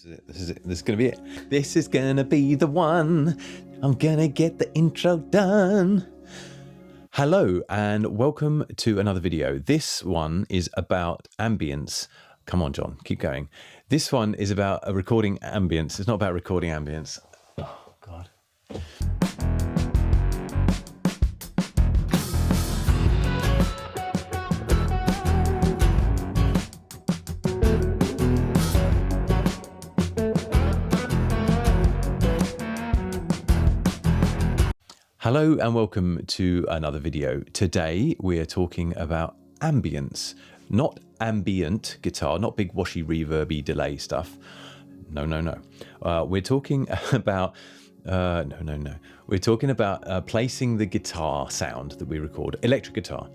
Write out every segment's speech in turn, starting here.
This is it. This is it. This is going to be it. This is going to be the one. I'm going to get the intro done. Hello and welcome to another video. This one is about ambience. Come on, John, keep going. This one is about a recording ambience. It's not about recording ambience. Oh, God. Hello and welcome to another video. Today we are talking about ambience, not ambient guitar, not big washy reverby delay stuff. No. We're talking about We're talking about placing the guitar sound that we record, electric guitar,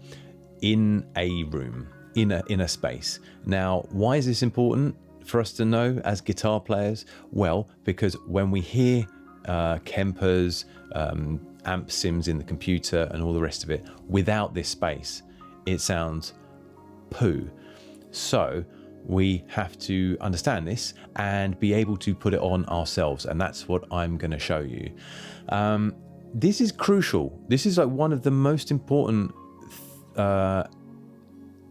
in a room, in a space. Now, why is this important for us to know as guitar players? Well, because when we hear Kempers, amp sims in the computer and all the rest of it, without this space, it sounds poo. So we have to understand this and be able to put it on ourselves, and that's what I'm going to show you. This is crucial. This is like one of the most important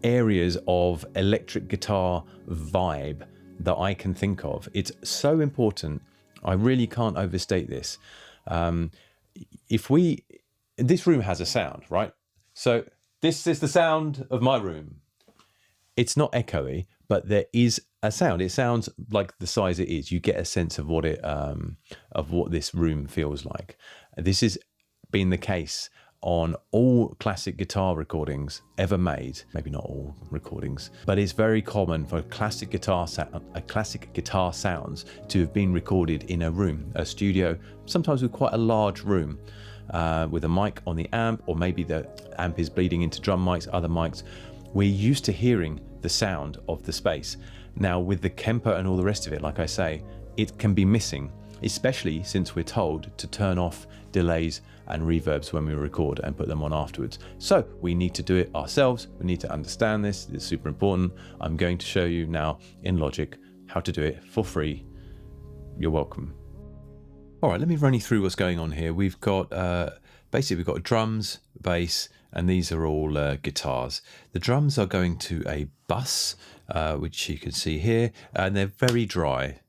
areas of electric guitar vibe that I can think of. It's so important. I really can't overstate this. This room has a sound, right? So this is the sound of my room. It's not echoey, but there is a sound. It sounds like the size it is. You get a sense of what this room feels like. This has been the case on all classic guitar recordings ever made. Maybe not all recordings, but it's very common for classic guitar sounds to have been recorded in a room, a studio, sometimes with quite a large room, with a mic on the amp, or maybe the amp is bleeding into drum mics, other mics. We're used to hearing the sound of the space. Now with the Kemper and all the rest of it, like I say, it can be missing, especially since we're told to turn off delays and reverbs when we record and put them on afterwards. So we need to do it ourselves. We need to understand this. It's super important. I'm going to show you now in Logic how to do it for free. You're welcome. All right, let me run you through what's going on here. We've got basically we've got drums, bass, and these are all guitars. The drums are going to a bus, which you can see here, and they're very dry.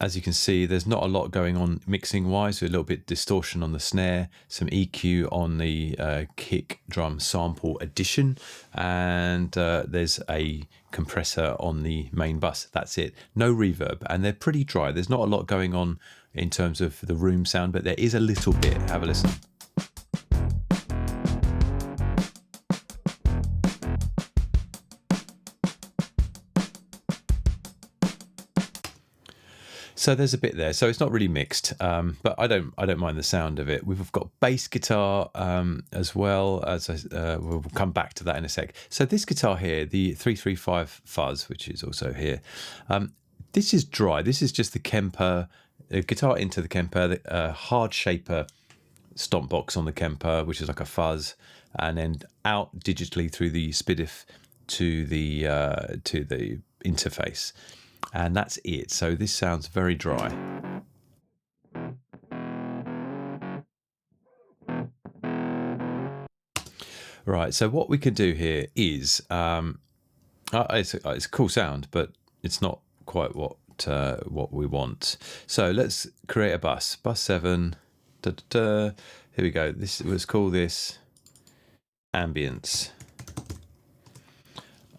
As you can see, there's not a lot going on mixing wise, so a little bit distortion on the snare, some EQ on the kick drum sample addition, and there's a compressor on the main bus. That's it. No reverb, and they're pretty dry. There's not a lot going on in terms of the room sound, but there is a little bit. Have a listen. So there's a bit there. So it's not really mixed, but I don't mind the sound of it. We've got bass guitar as well. We'll come back to that in a sec. So this guitar here, the 335 Fuzz, which is also here, this is dry. This is just the Kemper, guitar into the Kemper, the hard shaper stomp box on the Kemper, which is like a fuzz, and then out digitally through the SPDIF to the interface. And that's it. So this sounds very dry. Right, so what we can do here is, it's a cool sound, but it's not quite what we want. So let's create a bus 7. Here we go. Let's call this ambience.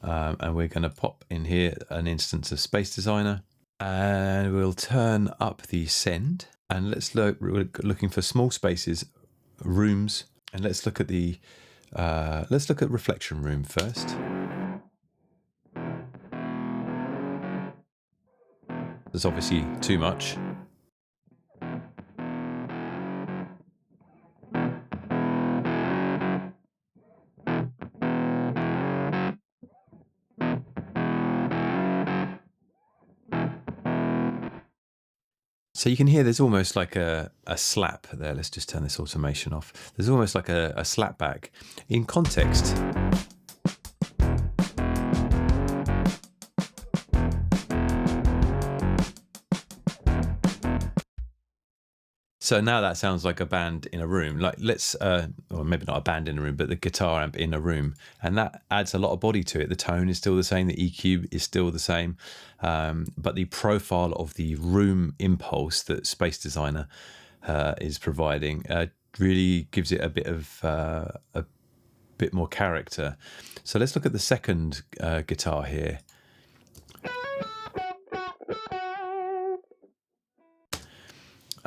And we're going to pop in here an instance of Space Designer, and we'll turn up the send, and we're looking for small spaces, rooms, and let's look at reflection room first. There's obviously too much. So you can hear there's almost like a slap there. Let's just turn this automation off. There's almost like a slap back. In context, so now that sounds like a band in a room. Like let's, or maybe not a band in a room, but the guitar amp in a room, and that adds a lot of body to it. The tone is still the same, the EQ is still the same, but the profile of the room impulse that Space Designer is providing really gives it a bit more character. So let's look at the second guitar here.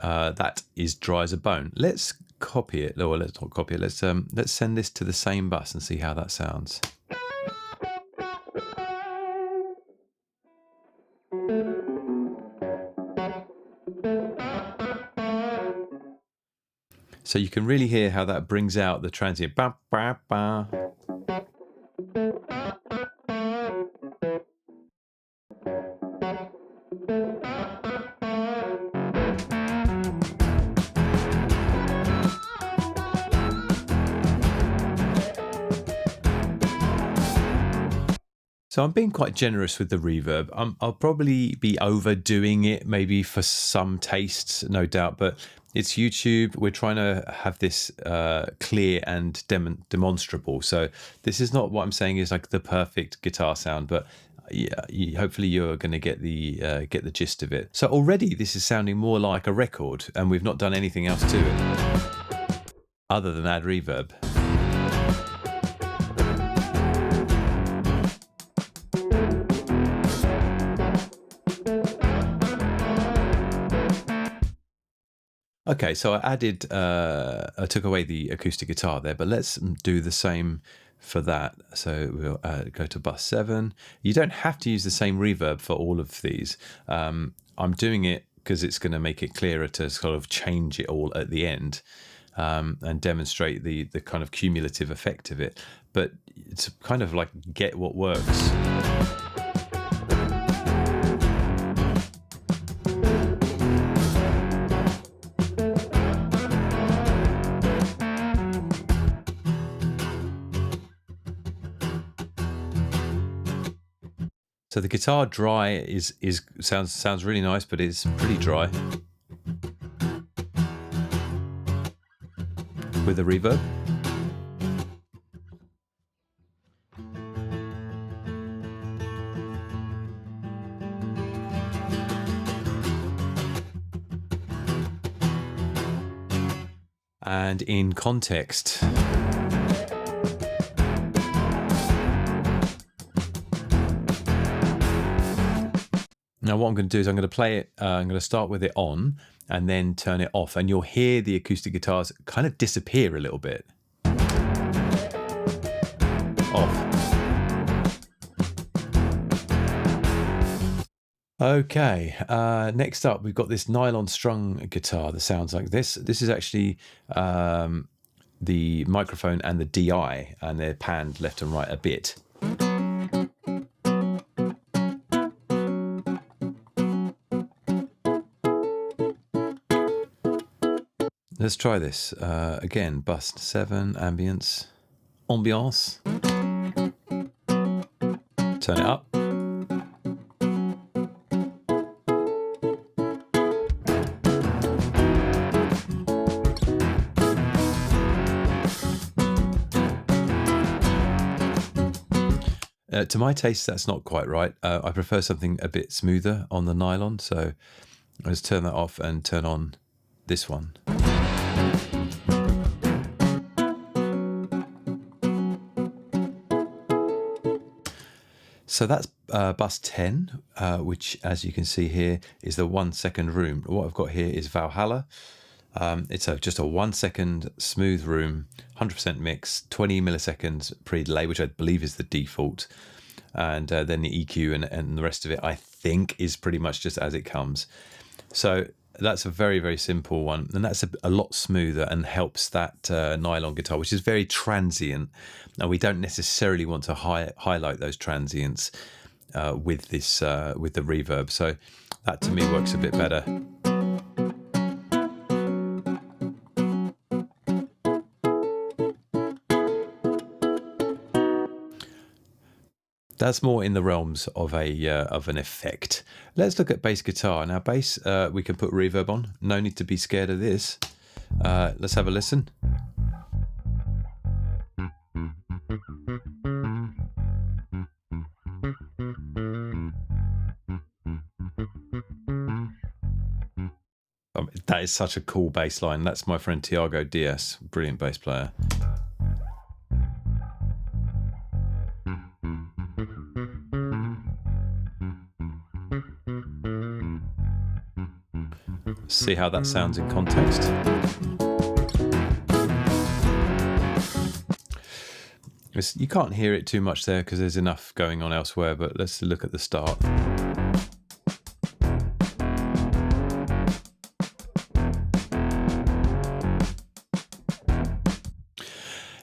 That is dry as a bone. Let's copy it. No, let's not copy it. Let's send this to the same bus and see how that sounds. So you can really hear how that brings out the transient. Ba, ba, ba. So I'm being quite generous with the reverb. I'll probably be overdoing it, maybe for some tastes, no doubt, but it's YouTube. We're trying to have this clear and demonstrable. So this is not what I'm saying is like the perfect guitar sound, but yeah, hopefully you're going to get the gist of it. So already this is sounding more like a record, and we've not done anything else to it other than add reverb. Okay, so I took away the acoustic guitar there, but let's do the same for that. So we'll go to bus 7. You don't have to use the same reverb for all of these. I'm doing it because it's going to make it clearer to sort of change it all at the end and demonstrate the kind of cumulative effect of it. But it's kind of like get what works. So the guitar dry sounds really nice, but it's pretty dry with the reverb. And in context. Now what I'm going to do is I'm going to play it, I'm going to start with it on and then turn it off, and you'll hear the acoustic guitars kind of disappear a little bit. Off. Okay, next up we've got this nylon strung guitar that sounds like this. This is actually the microphone and the DI, and they're panned left and right a bit. Let's try this again. Bus 7, ambience, ambience. Turn it up. To my taste, that's not quite right. I prefer something a bit smoother on the nylon, so let's turn that off and turn on this one. So that's bus 10, which, as you can see here, is the 1 second room. What I've got here is Valhalla. It's just a 1 second smooth room, 100% mix, 20 milliseconds pre-delay, which I believe is the default. And then the EQ and the rest of it, I think, is pretty much just as it comes. So that's a very, very simple one. And that's a lot smoother and helps that nylon guitar, which is very transient. Now, we don't necessarily want to highlight those transients with the reverb. So that, to me, works a bit better. That's more in the realms of an effect. Let's look at bass guitar. Now bass, we can put reverb on. No need to be scared of this. Let's have a listen. That is such a cool bass line. That's my friend Tiago Diaz, brilliant bass player. See how that sounds in context. You can't hear it too much there because there's enough going on elsewhere, but let's look at the start.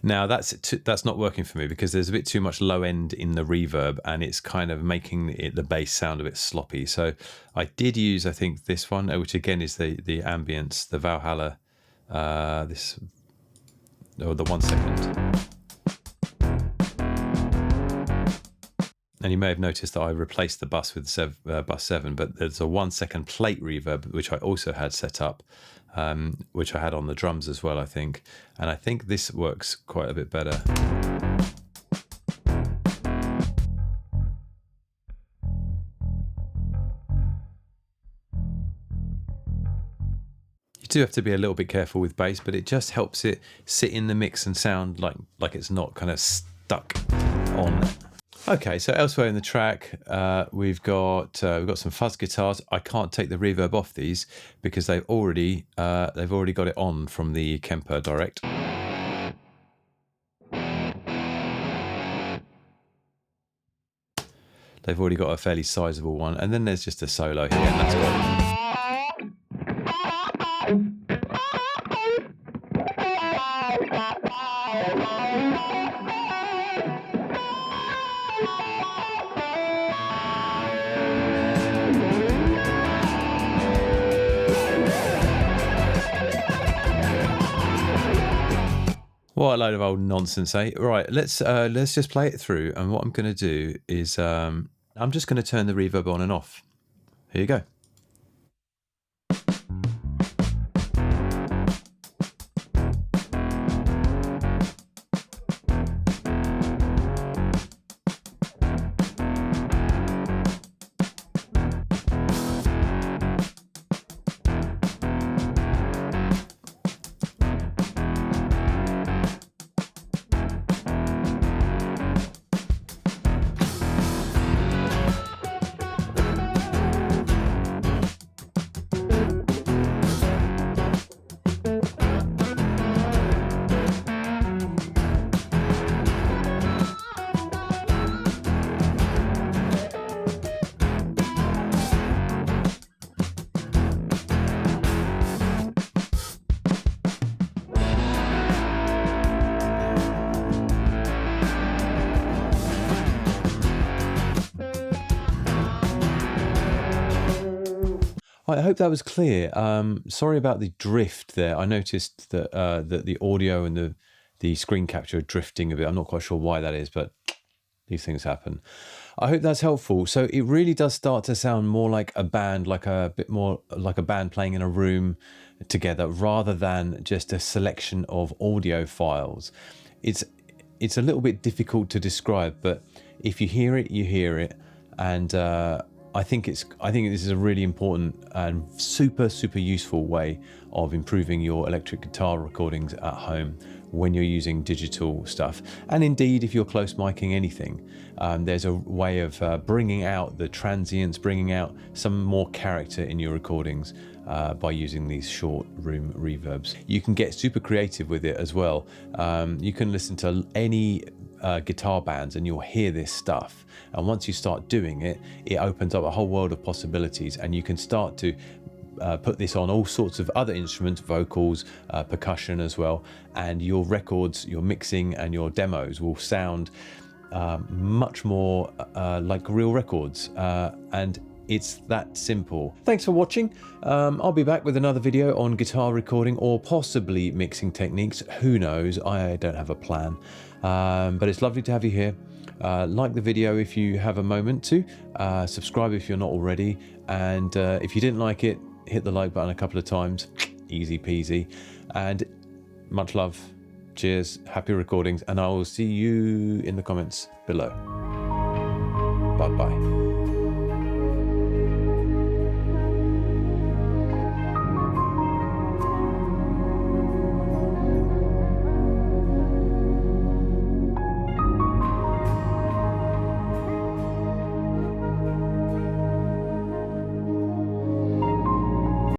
Now that's not working for me because there's a bit too much low end in the reverb and it's kind of making the bass sound a bit sloppy. So I did use, I think, this one, which again is the Ambience, the Valhalla, the 1 second. And you may have noticed that I replaced the bus with bus 7, but there's a 1 second plate reverb, which I also had set up, which I had on the drums as well, I think. And I think this works quite a bit better. You do have to be a little bit careful with bass, but it just helps it sit in the mix and sound like it's not kind of stuck on. Okay, so elsewhere in the track, we've got some fuzz guitars. I can't take the reverb off these because they've already got it on from the Kemper Direct. They've already got a fairly sizable one, and then there's just a solo here, and that's got. What a load of old nonsense, eh? Right, let's just play it through, and what I'm going to do is I'm just going to turn the reverb on and off. Here you go. I hope that was clear. Sorry about the drift there. I noticed that that the audio and the screen capture are drifting a bit. I'm not quite sure why that is, but these things happen. I hope that's helpful. So it really does start to sound more like a band, like a bit more like a band playing in a room together, rather than just a selection of audio files. It's a little bit difficult to describe, but if you hear it, you hear it, and I think this is a really important and super useful way of improving your electric guitar recordings at home when you're using digital stuff. And indeed, if you're close micing anything, there's a way of bringing out the transients, bringing out some more character in your recordings by using these short room reverbs. You can get super creative with it as well. You can listen to any guitar bands and you'll hear this stuff, and once you start doing it, it opens up a whole world of possibilities, and you can start to put this on all sorts of other instruments, vocals, percussion as well, and your records, your mixing and your demos will sound much more like real records, and It's that simple. Thanks for watching. I'll be back with another video on guitar recording or possibly mixing techniques. Who knows? I don't have a plan. But it's lovely to have you here. Like the video if you have a moment to. Subscribe if you're not already. And if you didn't like it, hit the like button a couple of times. Easy peasy. And much love. Cheers. Happy recordings. And I will see you in the comments below. Bye-bye.